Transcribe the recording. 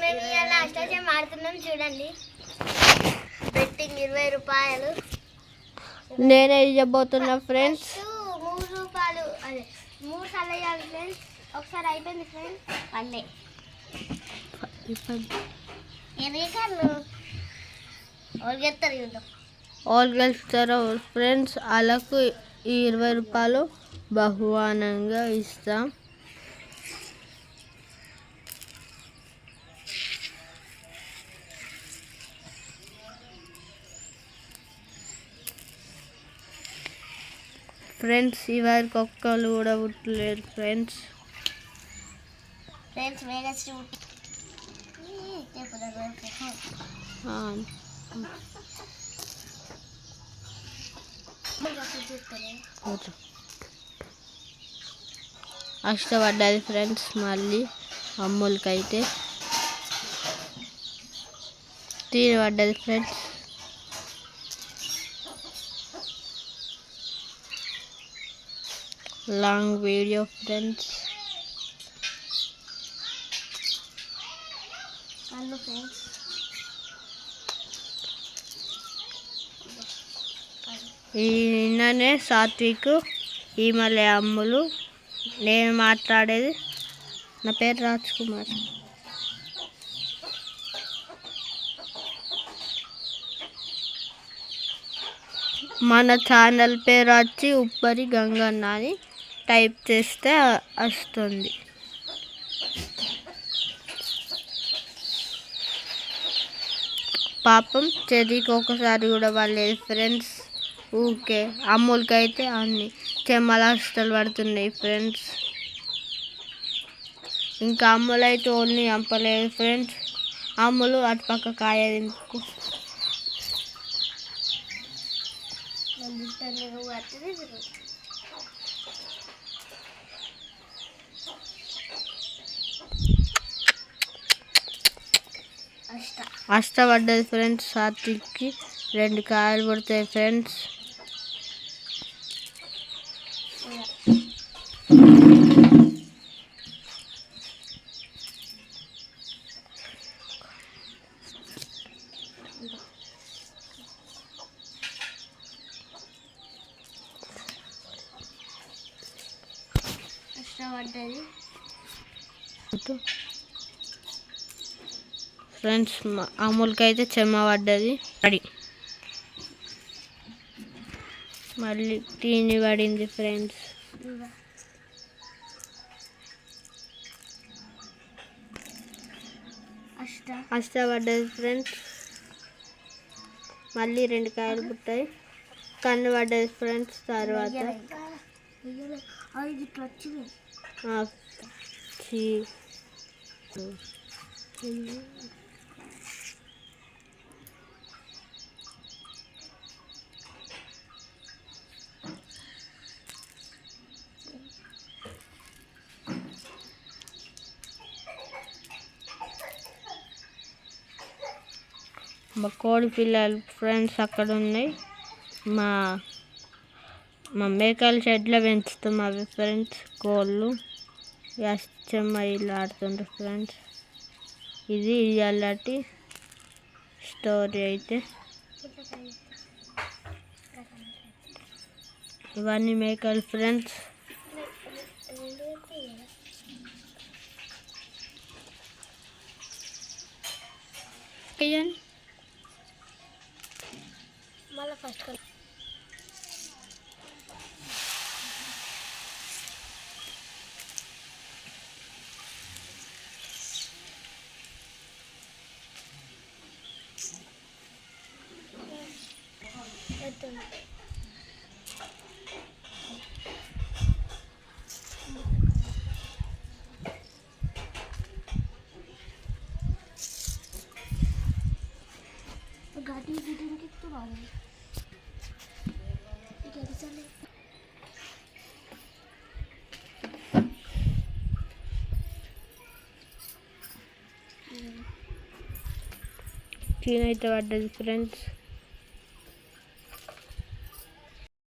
మేము ఇలా అష్టాచం ఆడుతున్నాం చూడండి. బెట్టింగ్ 20 రూపాయలు. నేనే ఇవ్వబోతున్నా ఫ్రెండ్స్. 3 రూపాయలు అదే 3 సార్లు వేయాలి ఫ్రెండ్స్. ఒకసారి అయిపోయింది ఫ్రెండ్స్. పల్లె ఆల్ గెలుస్తారు ఫ్రెండ్స్. అలాకు ఈ 20 రూపాయలు బహుమానంగా ఇస్తాం. ఫ్రెండ్స్ ఇవరికి ఒక్కళ్ళు కూడా పుట్టలేరు ఫ్రెండ్స్. కష్టపడ్డది ఫ్రెండ్స్. మళ్ళీ అమ్ములకైతే తీరబడ్డది ఫ్రెండ్స్. Long video friends. ఈయననే సాత్విక్, ఈమెలే అమ్ములు. నేను మాట్లాడేది, నా పేరు రాజ్ కుమార్. మన ఛానల్ పేరు వచ్చి ఉప్పరి గంగన్న అని టైప్ చేస్తే వస్తుంది. పాపం చెర్రీకి ఒకసారి కూడా పడలేదు ఫ్రెండ్స్. ఊకే అమ్ములకైతే అన్ని చెమ్మల హాస్టల్ పడుతున్నాయి ఫ్రెండ్స్. ఇంకా అమ్ములు అయితే ఓన్లీ చంపలేదు ఫ్రెండ్స్. అమ్ములు అటుపక్క కాయ దింపుకు కష్టపడ్డది ఫ్రెండ్స్. సాత్విక్కి 2 కాయలు పడతాయి ఫ్రెండ్స్. ఫ్రెండ్స్ అమ్ములకైతే చెమ్మ పడ్డది. మళ్ళీ టీని పడింది ఫ్రెండ్స్. కష్టపడ్డది ఫ్రెండ్స్. మళ్ళీ 2 కాయలు పుట్టాయి. కన్ను పడ్డది ఫ్రెండ్స్. తర్వాత మా కోడి పిల్లలు ఫ్రెండ్స్ అక్కడ ఉన్నాయి. మా మేకల షెడ్లో పెంచుతాం అవి ఫ్రెండ్స్. కోళ్ళు చెమ్మ ఇలా ఆడుతుండ్రు ఫ్రెండ్స్. ఇది ఇలాంటి స్టోరీ అయితే. ఇవన్నీ మేకలు ఫ్రెండ్స్. మళ్ళీ ఫస్ట్ गाड़ी की तो बात టీన్ అయితే పడ్డది ఫ్రెండ్స్.